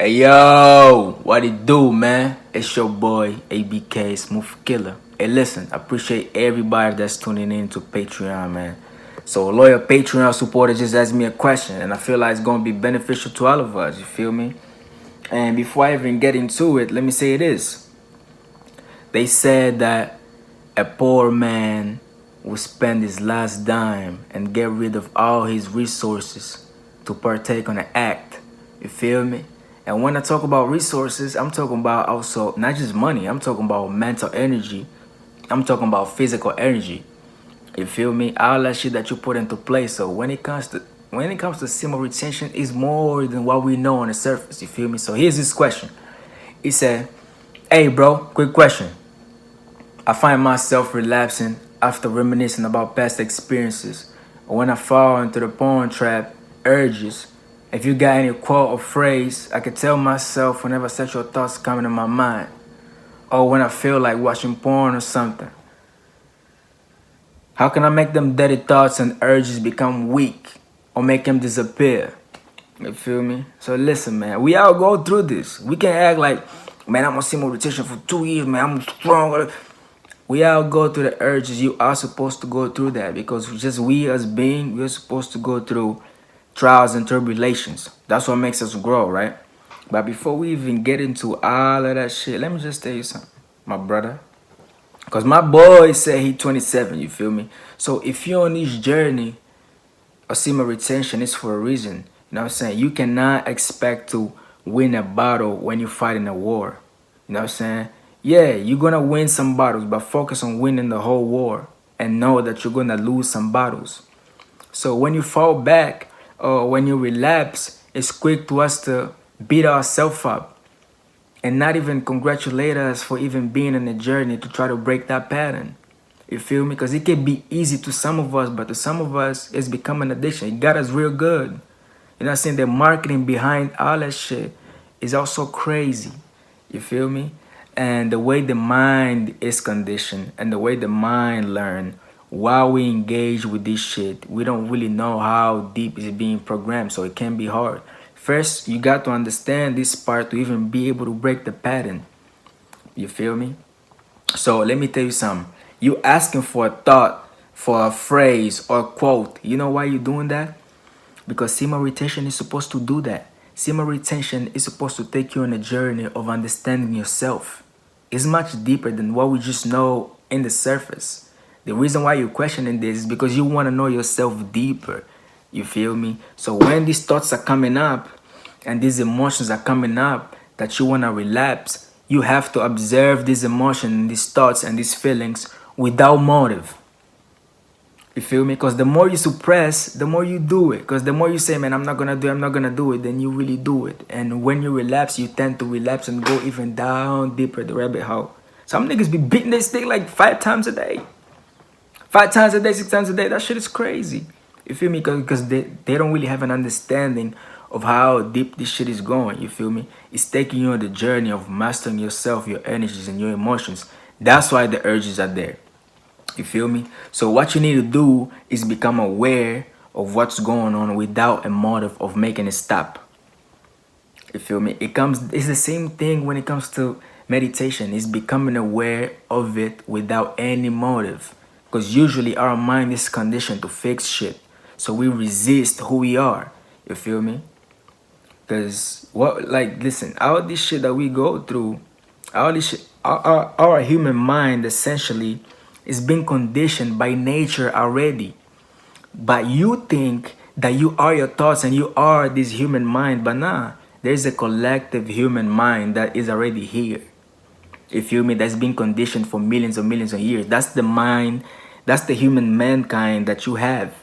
Hey yo, what it do, man? It's your boy ABK Smooth Killer. Hey, listen, I appreciate everybody that's tuning in to Patreon, man. So, a loyal Patreon supporter just asked me a question, and I feel like it's gonna be beneficial to all of us. You feel me? And before I even get into it, let me say this. They said that a poor man will spend his last dime and get rid of all his resources to partake on an act. You feel me? And when I talk about resources, I'm talking about also not just money. I'm talking about mental energy. I'm talking about physical energy. You feel me? All that shit that you put into place. So when it comes to semen retention, is more than what we know on the surface. You feel me? So here's this question. He said, "Hey, bro, quick question. I find myself relapsing after reminiscing about past experiences, or when I fall into the porn trap urges. If you got any quote or phrase I could tell myself whenever sexual thoughts come into my mind, or when I feel like watching porn or something. How can I make them dirty thoughts and urges become weak or make them disappear?" You feel me? So listen, man, we all go through this. We can act like, man, I'm on semen retention for 2 years, man, I'm strong. We all go through the urges. You are supposed to go through that because just we as being, we're supposed to go through trials and tribulations. That's what makes us grow, right? But before we even get into all of that shit, let me just tell you something, my brother. Because my boy said he 27, you feel me? So if you're on this journey of semen retention, it's for a reason. You know what I'm saying? You cannot expect to win a battle when you're fighting a war. You know what I'm saying? Yeah, you're gonna win some battles, but focus on winning the whole war and know that you're gonna lose some battles. So when you fall back or when you relapse, it's quick to us to beat ourselves up and not even congratulate us for even being on a journey to try to break that pattern. You feel me? Because it can be easy to some of us, but to some of us, it's become an addiction. It got us real good. You know what I'm saying? The marketing behind all that shit is also crazy. You feel me? And the way the mind is conditioned and the way the mind learn while we engage with this shit, we don't really know how deep it's being programmed, so it can be hard. First, you got to understand this part to even be able to break the pattern. You feel me? So let me tell you something. You asking for a thought, for a phrase or quote. You know why you doing that? Because semen retention is supposed to do that. Semen retention is supposed to take you on a journey of understanding yourself. It's much deeper than what we just know in the surface. The reason why you're questioning this is because you want to know yourself deeper. You feel me? So when these thoughts are coming up and these emotions are coming up that you want to relapse, you have to observe these emotions and these thoughts and these feelings without motive. You feel me? Because the more you suppress, the more you do it. Because the more you say, man, I'm not going to do it, I'm not going to do it, then you really do it. And when you relapse, you tend to relapse and go even down deeper the rabbit hole. Some niggas be beating their stick like 5 times a day. 5 times a day, 6 times a day. That shit is crazy. You feel me? Because they don't really have an understanding of how deep this shit is going. You feel me? It's taking you on the journey of mastering yourself, your energies, and your emotions. That's why the urges are there. You feel me? So what you need to do is become aware of what's going on without a motive of making it stop. You feel me? It's the same thing when it comes to meditation. It's becoming aware of it without any motive. Because usually our mind is conditioned to fix shit. So we resist who we are. You feel me? Because listen, all this shit that we go through, all this shit, our human mind essentially is being conditioned by nature already. But you think that you are your thoughts and you are this human mind, but nah, there's a collective human mind that is already here. You feel me? That's been conditioned for millions of years. That's the mind, that's the human mankind that you have.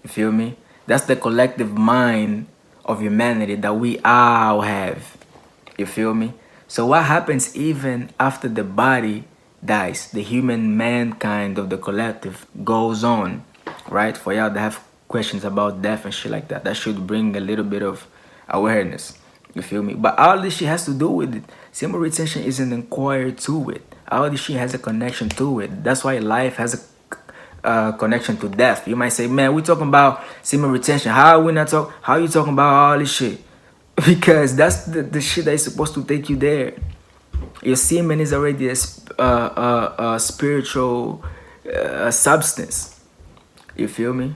You feel me? That's the collective mind of humanity that we all have. You feel me? So what happens even after the body dies? The human mankind of the collective goes on, right? For y'all that have questions about death and shit like that, that should bring a little bit of awareness. You feel me? But all this shit has to do with it. Semen retention isn't inquired to it. All this shit has a connection to it. That's why life has a connection to death. You might say, man, we're talking about semen retention. How are we not talk? How are you talking about all this shit? because that's the shit that is supposed to take you there. Your semen is already a spiritual substance. You feel me?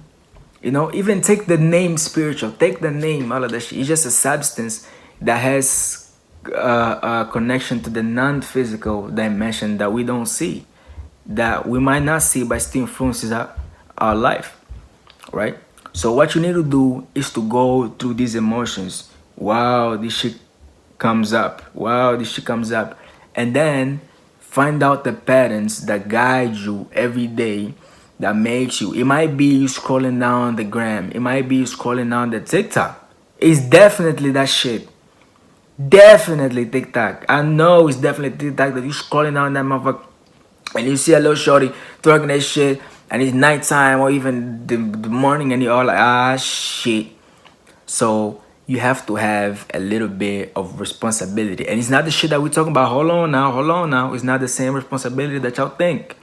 You know, even take the name spiritual, take the name, all of that shit. It's just a substance that has a connection to the non-physical dimension that we don't see, that we might not see, but still influences our life, right? So what you need to do is to go through these emotions. Wow, this shit comes up. Wow, this shit comes up. And then find out the patterns that guide you every day, that makes you. It might be you scrolling down the gram. It might be you scrolling down the TikTok. It's definitely that shit. Definitely TikTok. I know it's definitely TikTok that you scrolling down that motherfucker and you see a little shorty twerking that shit and it's nighttime or even the morning and you're all like, ah, shit. So you have to have a little bit of responsibility. And it's not the shit that we're talking about. Hold on now. It's not the same responsibility that y'all think.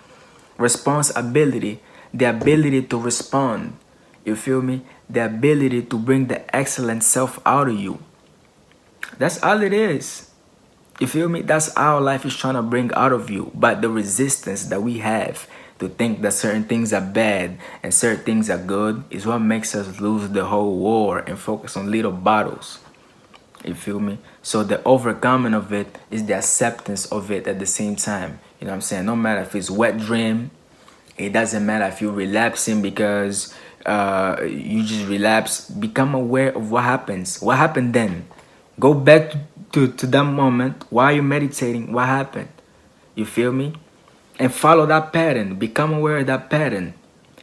Responsibility, the ability to respond. You feel me? The ability to bring the excellent self out of you. That's all it is. You feel me? That's all life is trying to bring out of you. But the resistance that we have to think that certain things are bad and certain things are good is what makes us lose the whole war and focus on little battles. You feel me? So the overcoming of it is the acceptance of it at the same time. You know what I'm saying? No matter if it's wet dream, it doesn't matter if you're relapsing because you just relapse. Become aware of what happens. What happened then? Go back to that moment while you're meditating. What happened? You feel me? And follow that pattern. Become aware of that pattern.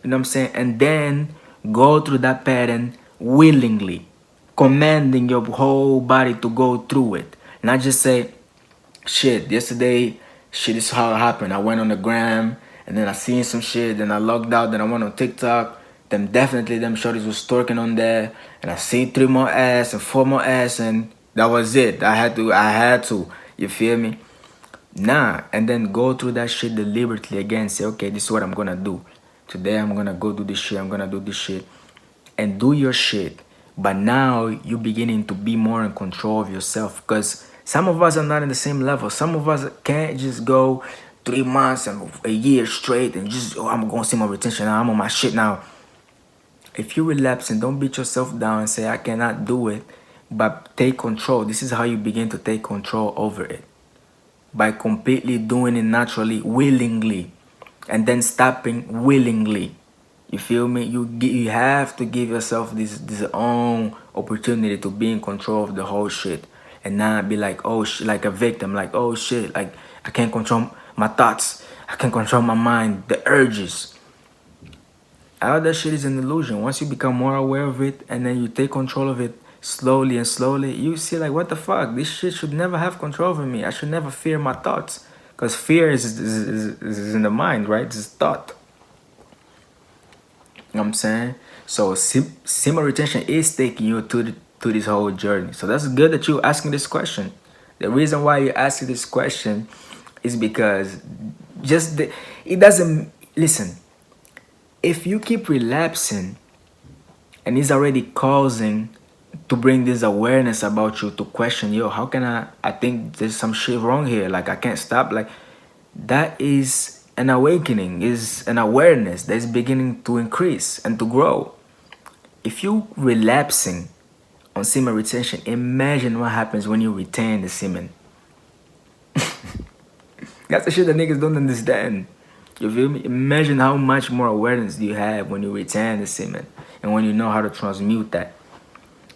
You know what I'm saying? And then go through that pattern willingly, commanding your whole body to go through it. Not just say, shit, yesterday, shit, this is how it happened. I went on the gram, and then I seen some shit, then I logged out, then I went on TikTok. Then definitely them shorties was twerking on there, and I seen 3 more ass and 4 more ass, and that was it. I had to. You feel me? Nah, and then go through that shit deliberately again. Say, okay, this is what I'm gonna do. Today I'm gonna go do this shit. I'm gonna do this shit. And do your shit. But now you're beginning to be more in control of yourself. Because some of us are not in the same level. Some of us can't just go 3 months and a year straight and just, oh, I'm gonna see my retention now. I'm on my shit now. If you relapse and don't beat yourself down and say, I cannot do it, but take control. This is how you begin to take control over it. By completely doing it naturally, willingly, and then stopping willingly. You feel me? You have to give yourself this own opportunity to be in control of the whole shit, and not be like, oh shit, like a victim, like, oh shit, like I can't control my thoughts, I can't control my mind, the urges. All that shit is an illusion. Once you become more aware of it and then you take control of it slowly and slowly, you see like, what the fuck? This shit should never have control over me. I should never fear my thoughts. Because fear is in the mind, right? It's thought. You know what I'm saying? So semen retention is taking you to this whole journey. So that's good that you're asking this question. The reason why you're asking this question is because it doesn't, listen, if you keep relapsing and it's already causing to bring this awareness about you to question, yo, how can I think there's some shit wrong here, like I can't stop, like that is an awakening, is an awareness that's beginning to increase and to grow. If you relapsing on semen retention, imagine what happens when you retain the semen. That's the shit that niggas don't understand. You feel me? Imagine how much more awareness do you have when you retain the semen and when you know how to transmute that.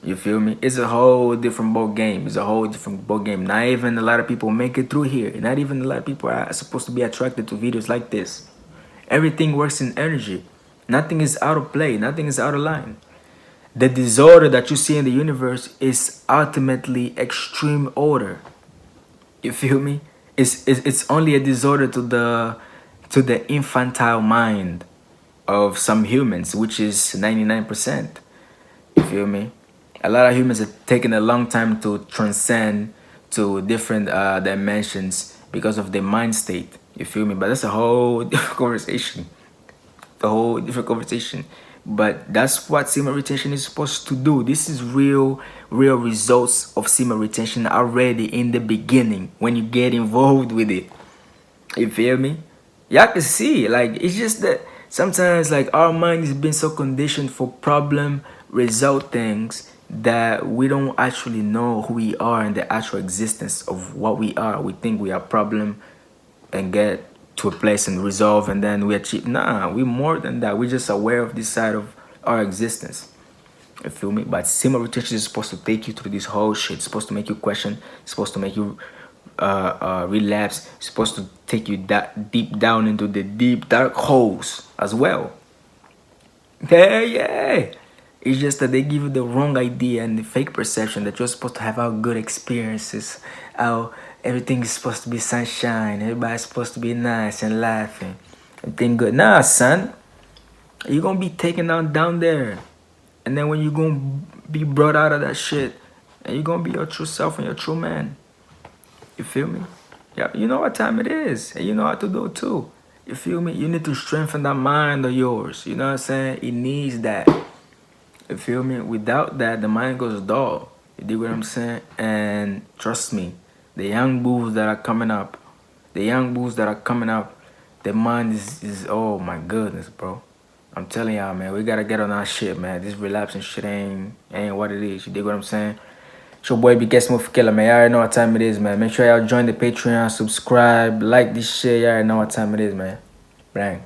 You feel me? It's a whole different boat game. It's a whole different boat game. Not even a lot of people make it through here. Not even a lot of people are supposed to be attracted to videos like this. Everything works in energy. Nothing is out of play. Nothing is out of line. The disorder that you see in the universe is ultimately extreme order. You feel me? It's only a disorder to the infantile mind of some humans, which is 99%. You feel me? A lot of humans are taking a long time to transcend to different dimensions because of their mind state. You feel me? But that's a whole different conversation. A whole different conversation. But that's what semen retention is supposed to do. This is real real results of semen retention already in the beginning when you get involved with it. You feel me? Y'all can see, like, it's just that sometimes, like, our mind is being so conditioned for problem result things that we don't actually know who we are and the actual existence of what we are. We think we are problem and get to a place and resolve and then we achieve. Nah, we more than that. We're just aware of this side of our existence. You feel me? But semen retention is supposed to take you through this whole shit. It's supposed to make you question. It's supposed to make you relapse. It's supposed to take you that deep down into the deep dark holes as well. Yeah, yeah. It's just that they give you the wrong idea and the fake perception that you're supposed to have our good experiences, how everything is supposed to be sunshine, everybody's supposed to be nice and laughing, everything good. Nah, son, you're gonna be taken down there, and then when you're gonna be brought out of that shit, and you're gonna be your true self and your true man. You feel me? Yeah, you know what time it is, and you know how to do it too. You feel me? You need to strengthen that mind of yours. You know what I'm saying? It needs that. You feel me? Without that, the mind goes dull. You dig what I'm saying? And trust me, the young bulls that are coming up, the mind is oh my goodness, bro. I'm telling y'all, man, we gotta get on our shit, man. This relapsing shit ain't what it is. You dig what I'm saying? It's your boy Big Smooth Killer, man. Y'all already know what time it is, man. Make sure y'all join the Patreon, subscribe, like this shit. Y'all already know what time it is, man. Bang.